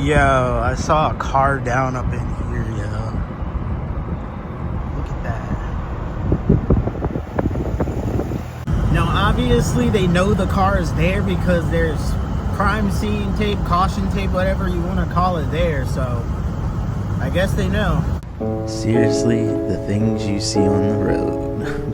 Yo, I saw a car down up in here, yo. Look at that. Now, obviously, they know the car is there because there's crime scene tape, caution tape, whatever you want to call it there, so I guess they know. Seriously, the things you see on the road.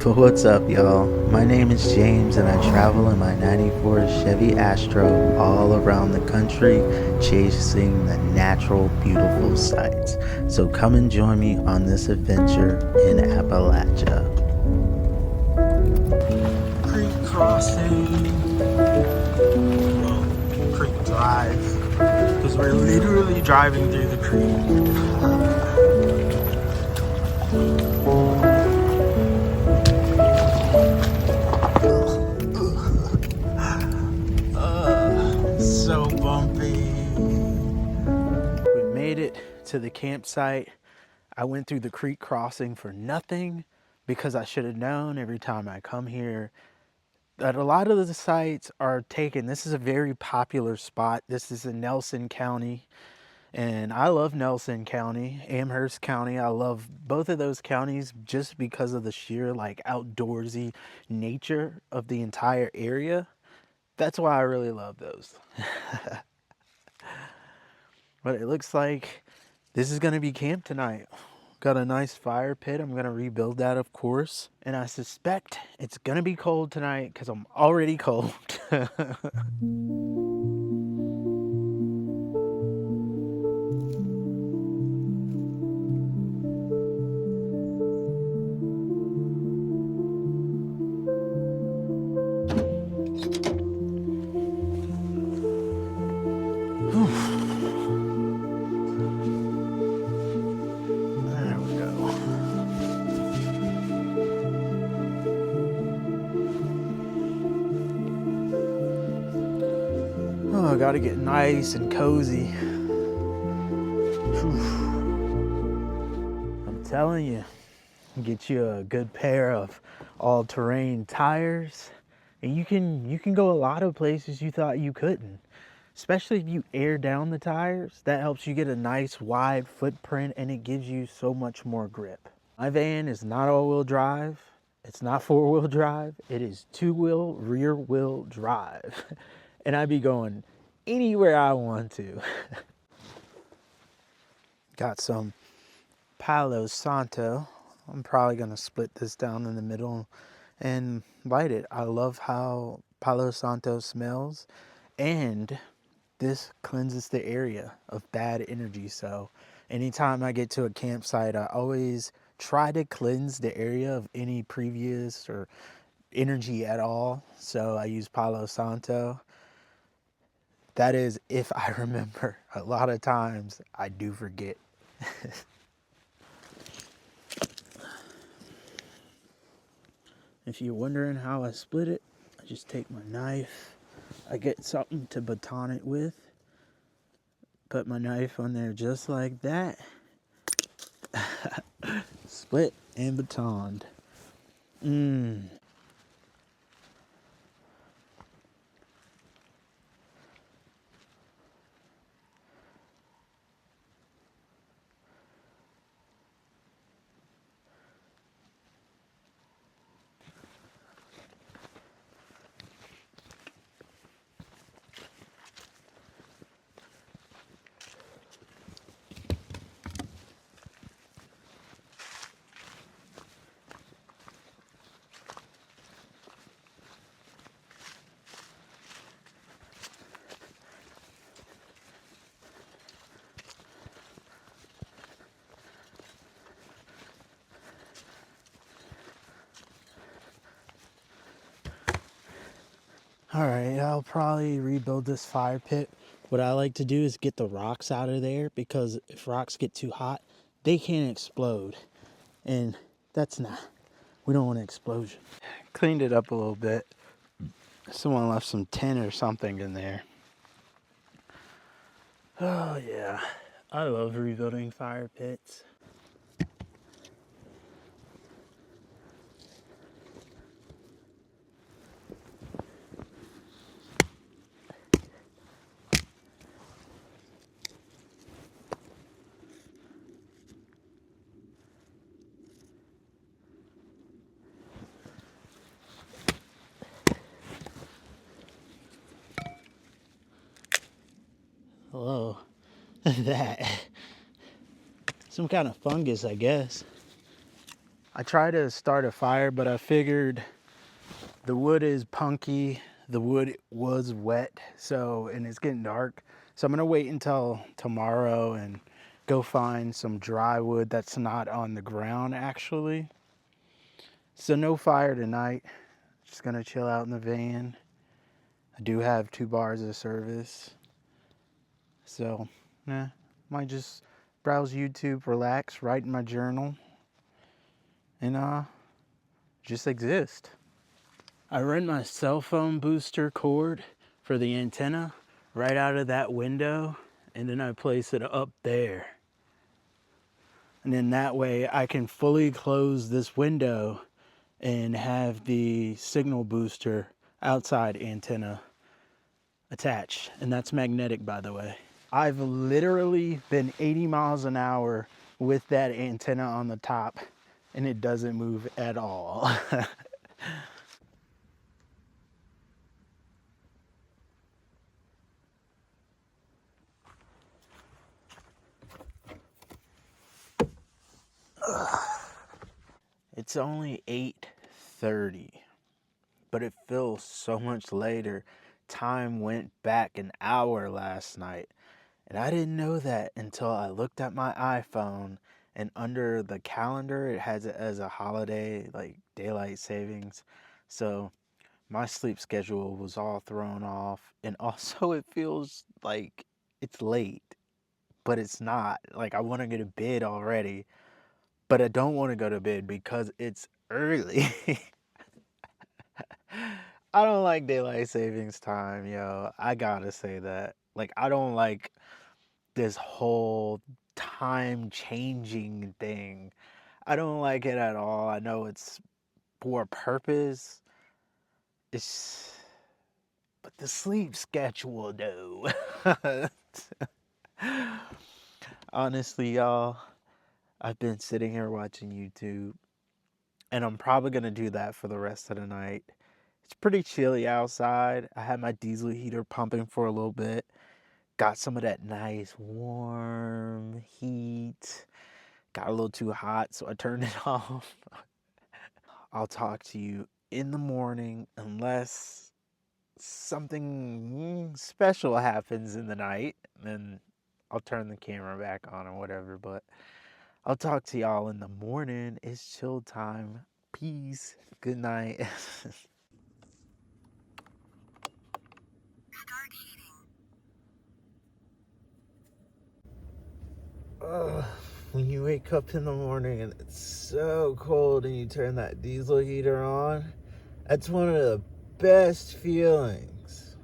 But what's up, y'all? My name is James, and I travel in my 94 Chevy Astro all around the country, chasing the natural, beautiful sights. So come and join me on this adventure in Appalachia. Creek crossing. Well, Creek Drive. Because we're literally driving through the creek. So bumpy. We made it to the campsite. I went through the creek crossing for nothing because I should have known every time I come here that a lot of the sites are taken. This is a very popular spot. This is in Nelson County, and I love Nelson County, Amherst County. I love both of those counties just because of the sheer like outdoorsy nature of the entire area. That's why I really love those. But it looks like this is going to be camp tonight. Got a nice fire pit. I'm going to rebuild that, of course. And I suspect it's going to be cold tonight because I'm already cold. Oh, I gotta get nice and cozy. I'm telling you, get you a good pair of all-terrain tires, and you can go a lot of places you thought you couldn't. Especially if you air down the tires, that helps you get a nice wide footprint, and it gives you so much more grip. My van is not all-wheel drive. It's not four-wheel drive. It is two-wheel, rear-wheel drive. And I be going anywhere I want to. Got some Palo Santo. I'm probably going to split this down in the middle and light it. I love how Palo Santo smells, and this cleanses the area of bad energy. So anytime I get to a campsite, I always try to cleanse the area of any previous or energy at all. So I use Palo Santo. That is if I remember. A lot of times I do forget. If you're wondering how I split it, I just take my knife. I get something to baton it with. Put my knife on there just like that. Split and batoned. All right, I'll probably rebuild this fire pit. What I like to do is get the rocks out of there, because if rocks get too hot, they can explode. And that's not, we don't want an explosion. Cleaned it up a little bit. Someone left some tin or something in there. Oh yeah, I love rebuilding fire pits. Hello. That. Some kind of fungus, I guess. I tried to start a fire, but I figured the wood is punky. The wood was wet, and it's getting dark. So I'm gonna wait until tomorrow and go find some dry wood that's not on the ground actually. So no fire tonight. Just gonna chill out in the van. I do have 2 bars of service. So, might just browse YouTube, relax, write in my journal, and just exist. I run my cell phone booster cord for the antenna right out of that window, and then I place it up there. And then that way I can fully close this window and have the signal booster outside antenna attached. And that's magnetic, by the way. I've literally been 80 miles an hour with that antenna on the top, and it doesn't move at all. It's only 8:30, but it feels so much later. Time went back an hour last night, and I didn't know that until I looked at my iPhone, and under the calendar it has it as a holiday, like daylight savings. So my sleep schedule was all thrown off, and also it feels like it's late, but it's not. Like I want to go to bed already, but I don't want to go to bed because it's early. I don't like daylight savings time, yo. I gotta say that. Like, I don't like this whole time changing thing. I don't like it at all. I know it's for a purpose. It's but the sleep schedule though. Honestly, y'all, I've been sitting here watching YouTube, and I'm probably gonna do that for the rest of the night. It's pretty chilly outside. I had my diesel heater pumping for a little bit. Got some of that nice warm heat. Got a little too hot, so I turned it off. I'll talk to you in the morning unless something special happens in the night. Then I'll turn the camera back on or whatever. But I'll talk to y'all in the morning. It's chill time. Peace. Good night. When you wake up in the morning and it's so cold and you turn that diesel heater on, that's one of the best feelings.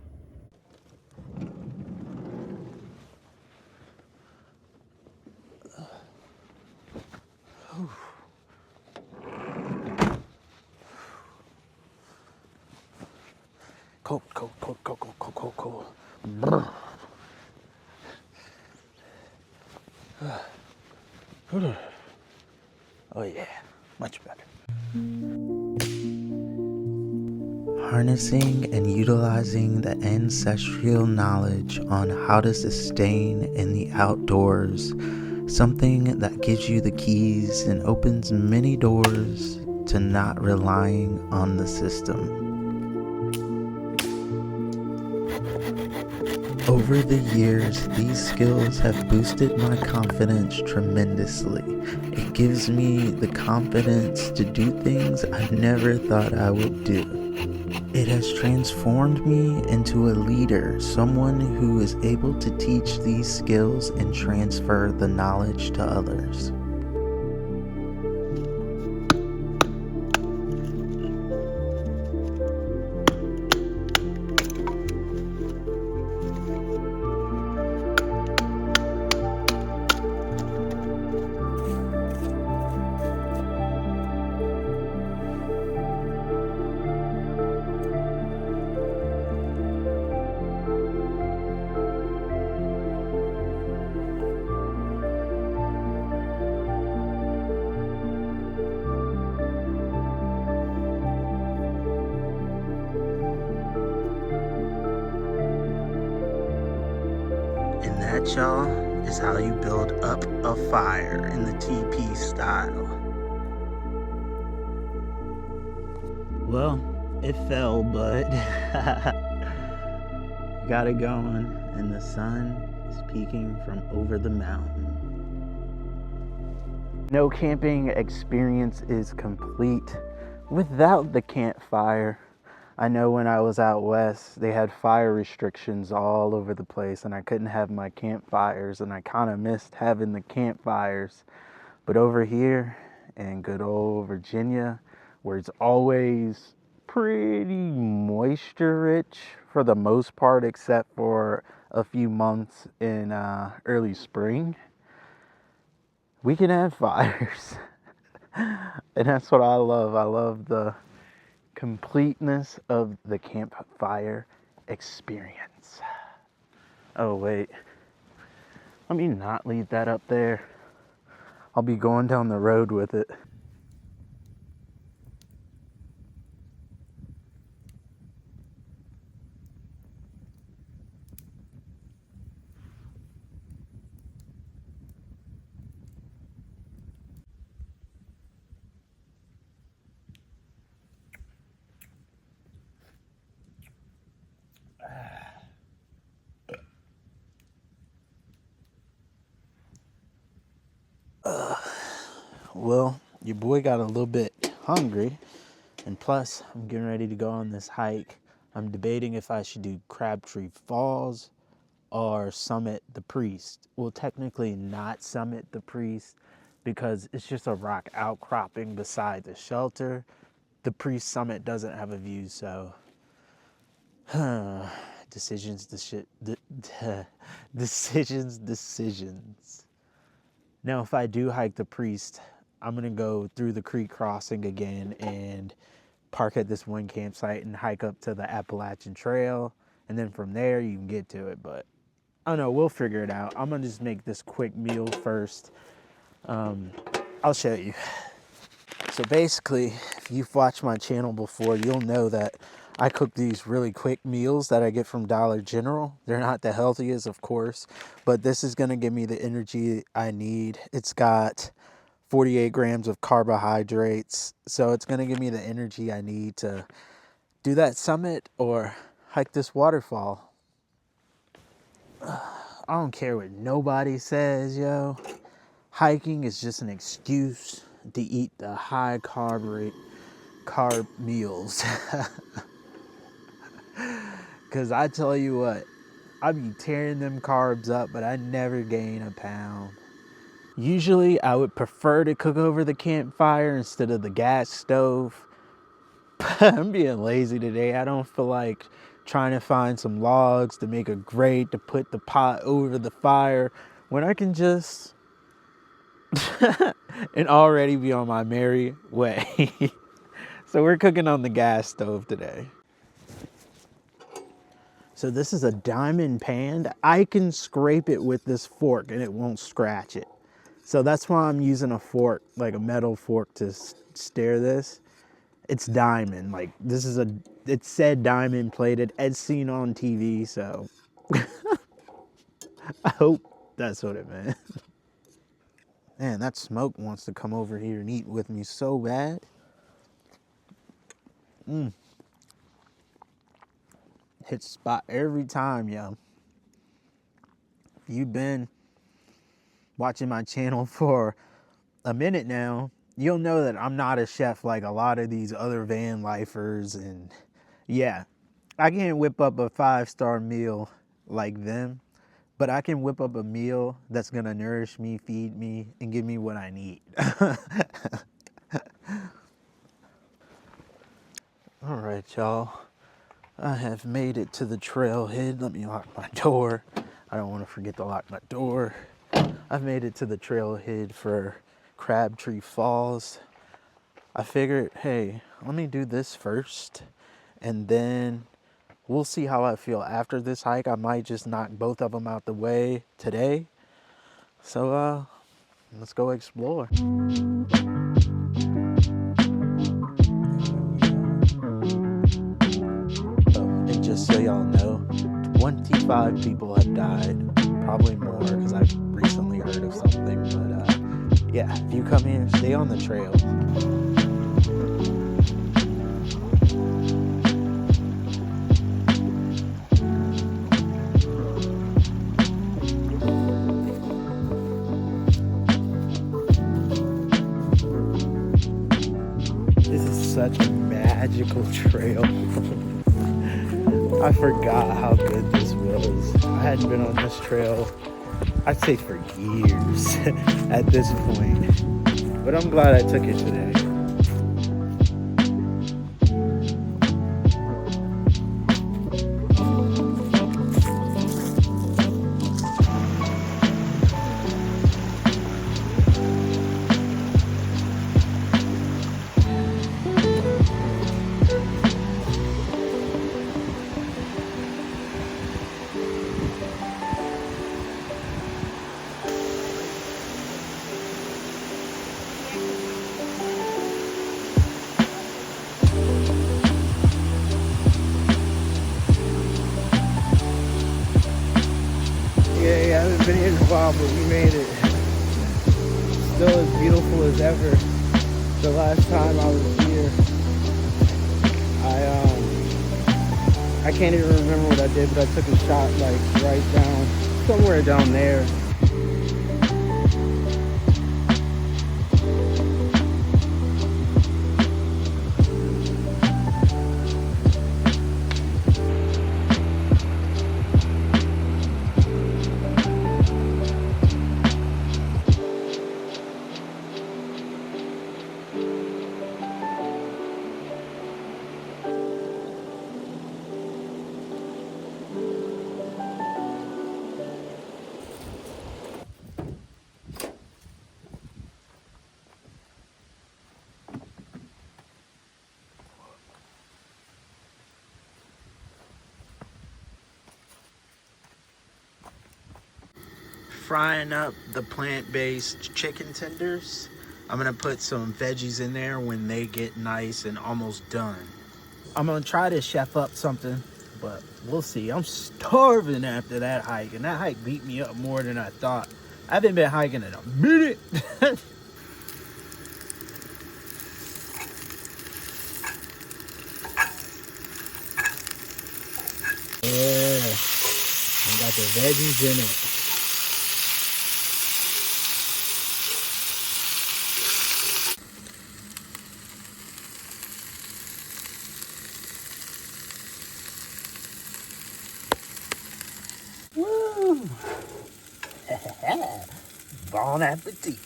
Cold, cold, cold, cold, cold, cold, cold, cold. Oh yeah, much better. Harnessing and utilizing the ancestral knowledge on how to sustain in the outdoors, something that gives you the keys and opens many doors to not relying on the system. Over the years, these skills have boosted my confidence tremendously. It gives me the confidence to do things I never thought I would do. It has transformed me into a leader, someone who is able to teach these skills and transfer the knowledge to others. And that, y'all, is how you build up a fire in the TP style. Well, it fell, but got it going, and the sun is peeking from over the mountain. No camping experience is complete without the campfire. I know when I was out west, they had fire restrictions all over the place, and I couldn't have my campfires, and I kind of missed having the campfires. But over here in good old Virginia, where it's always pretty moisture rich for the most part, except for a few months in early spring, we can have fires. And that's what I love. I love the completeness of the campfire experience. Oh wait, let me not leave that up there. I'll be going down the road with it. Well, your boy got a little bit hungry, and plus I'm getting ready to go on this hike. I'm debating if I should do Crabtree Falls or summit the Priest. Well, technically not summit the Priest because it's just a rock outcropping beside the shelter. The Priest summit doesn't have a view, so decisions. Now, if I do hike the Priest, I'm gonna go through the creek crossing again and park at this one campsite and hike up to the Appalachian Trail, and then from there you can get to it. But I don't know, we'll figure it out. I'm gonna just make this quick meal first. I'll show you. So basically, if you've watched my channel before, you'll know that I cook these really quick meals that I get from Dollar General. They're not the healthiest, of course, but this is gonna give me the energy I need. It's got 48 grams of carbohydrates, so it's gonna give me the energy I need to do that summit or hike this waterfall. I don't care what nobody says, yo. Hiking is just an excuse to eat the high carb meals. Because I tell you what, I be tearing them carbs up, but I never gain a pound. Usually I would prefer to cook over the campfire instead of the gas stove. I'm being lazy today. I don't feel like trying to find some logs to make a grate to put the pot over the fire when I can just and already be on my merry way. So we're cooking on the gas stove today. So this is a diamond pan. I can scrape it with this fork and it won't scratch it. So that's why I'm using a fork, like a metal fork, to stir this. It's diamond, like this is it said diamond plated, as seen on TV, so I hope that's what it meant. Man, that smoke wants to come over here and eat with me so bad. Hits spot every time, yo. If you've been watching my channel for a minute now, you'll know that I'm not a chef like a lot of these other van lifers, and yeah, I can't whip up a 5-star meal like them, but I can whip up a meal that's gonna nourish me, feed me, and give me what I need. All right, y'all. I have made it to the trailhead. Let me lock my door. I don't want to forget to lock my door. I've made it to the trailhead for Crabtree Falls. I figured, hey, let me do this first, and then we'll see how I feel after this hike. I might just knock both of them out the way today. So, let's go explore. And just so y'all know, 25 people have died Probably more because I've recently heard of something. But yeah, if you come here, stay on the trail. This is such a magical trail. I forgot how good this was. I hadn't been on this trail, I'd say, for years at this point. But I'm glad I took it today. Yeah, I haven't been here in a while, but we made it. Still as beautiful as ever. The last time I was here, I can't even remember what I did, but I took a shot like right down, somewhere down there. Frying up the plant-based chicken tenders. I'm gonna put some veggies in there when they get nice and almost done. I'm gonna try to chef up something, but we'll see. I'm starving after that hike, and that hike beat me up more than I thought. I haven't been hiking in a minute. Yeah, I got the veggies in it. Woo! Bon appetit.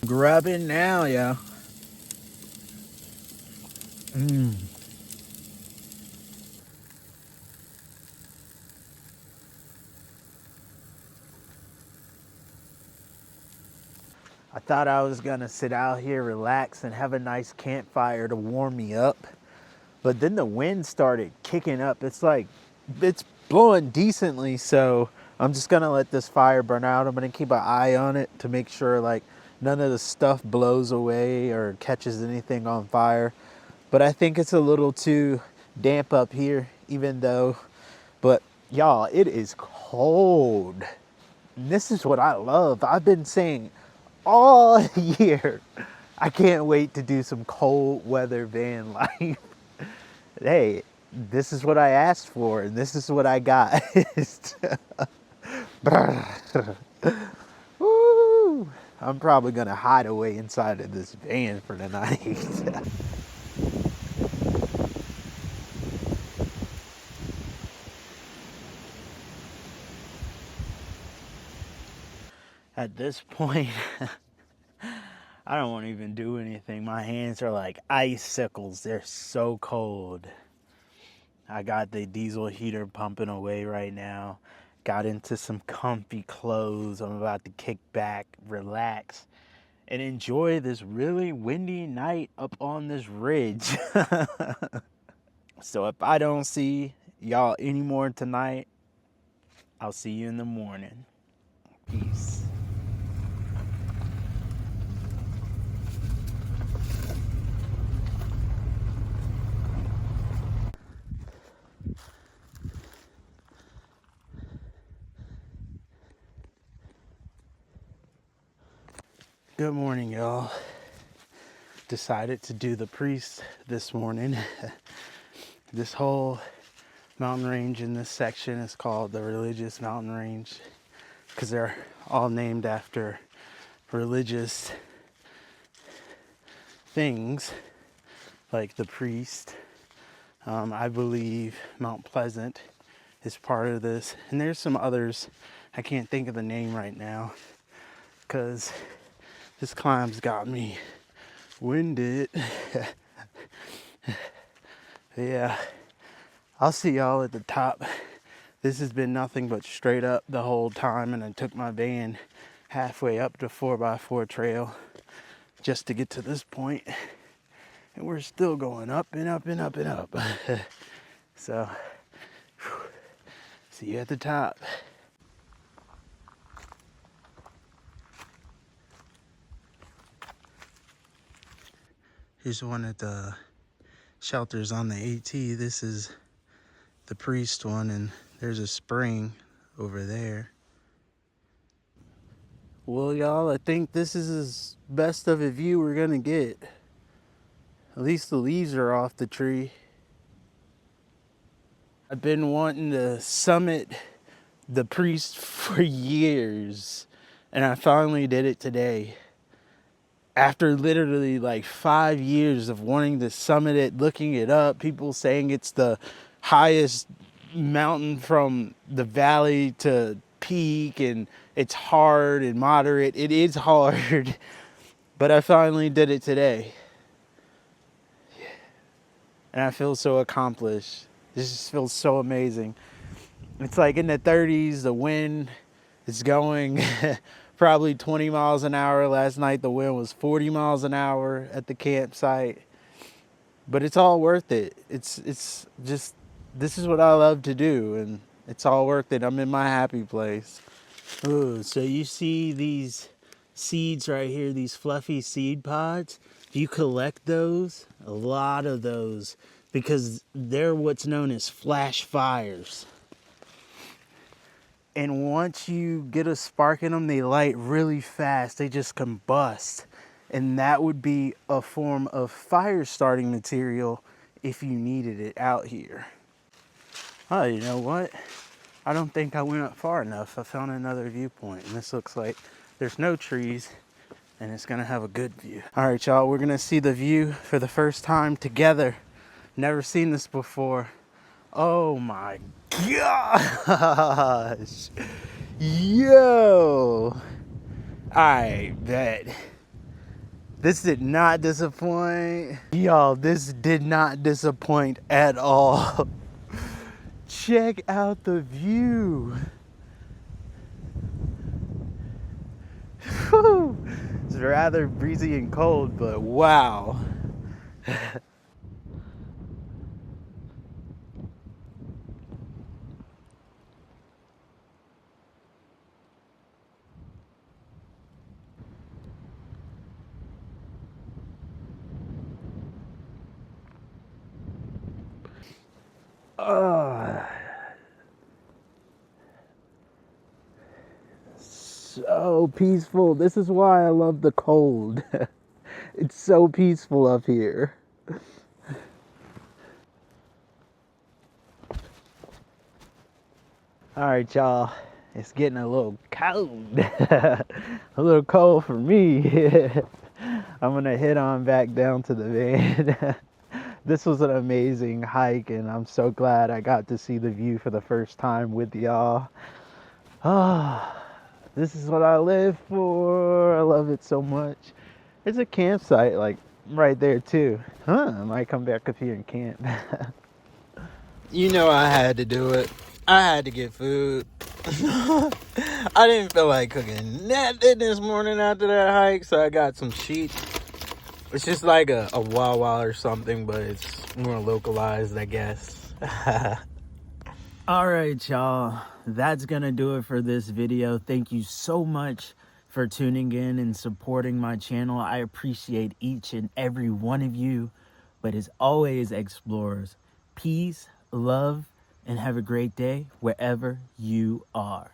Grubbing now, yeah. I thought I was gonna sit out here, relax, and have a nice campfire to warm me up. But then the wind started kicking up. It's like, it's blowing decently, so I'm just gonna let this fire burn out. I'm gonna keep an eye on it to make sure like none of the stuff blows away or catches anything on fire. But I think it's a little too damp up here, even though, but y'all, it is cold. And this is what I love. I've been saying all year, I can't wait to do some cold weather van life. Hey, this is what I asked for, and this is what I got. Woo! I'm probably gonna hide away inside of this van for the night. At this point, I don't want to even do anything. My hands are like icicles. They're so cold. I got the diesel heater pumping away right now. Got into some comfy clothes. I'm about to kick back, relax, and enjoy this really windy night up on this ridge. So if I don't see y'all anymore tonight, I'll see you in the morning. Peace. Good morning, y'all. Decided to do the priest this morning. This whole mountain range in this section is called the religious mountain range because they're all named after religious things like the priest. I believe Mount Pleasant is part of this, and there's some others. I can't think of the name right now because this climb's got me winded. Yeah, I'll see y'all at the top. This has been nothing but straight up the whole time, and I took my van halfway up the 4x4 trail just to get to this point, and we're still going up and up and up and up. So, see you at the top. Here's one of the shelters on the AT. This is the priest one, and there's a spring over there. Well, y'all, I think this is as best of a view we're gonna get. At least the leaves are off the tree. I've been wanting to summit the priest for years, and I finally did it today. After literally like 5 years of wanting to summit it, looking it up, people saying it's the highest mountain from the valley to peak, and it's hard and moderate. It is hard, but I finally did it today. And I feel so accomplished. This just feels so amazing. It's like in the 30s, the wind is going probably 20 miles an hour. Last night the wind was 40 miles an hour at the campsite. But it's all worth it. It's just, this is what I love to do, and it's all worth it. I'm in my happy place. Ooh, so you see these seeds right here, these fluffy seed pods? Do you collect those? A lot of those, because they're what's known as flash fires. And once you get a spark in them, they light really fast. They just combust. And that would be a form of fire starting material if you needed it out here. Oh, you know what? I don't think I went up far enough. I found another viewpoint, and this looks like there's no trees, and it's gonna have a good view. All right, y'all, we're gonna see the view for the first time together. Never seen this before. Oh my gosh. Yo. I bet. This did not disappoint. Y'all, this did not disappoint at all. Check out the view. Whew. It's rather breezy and cold, but wow. So peaceful. This is why I love the cold. It's so peaceful up here. All right, y'all. It's getting a little cold. A little cold for me. I'm gonna head on back down to the van. This was an amazing hike, and I'm so glad I got to see the view for the first time with y'all. Ah, this is what I live for. I love it so much. There's a campsite like right there too. I might come back up here and camp. You know I had to do it. I had to get food. I didn't feel like cooking nothing this morning after that hike, so I got some sheets. It's just like a Wawa or something, but it's more localized, I guess. All right, y'all. That's gonna do it for this video. Thank you so much for tuning in and supporting my channel. I appreciate each and every one of you. But as always, explorers, peace, love, and have a great day wherever you are.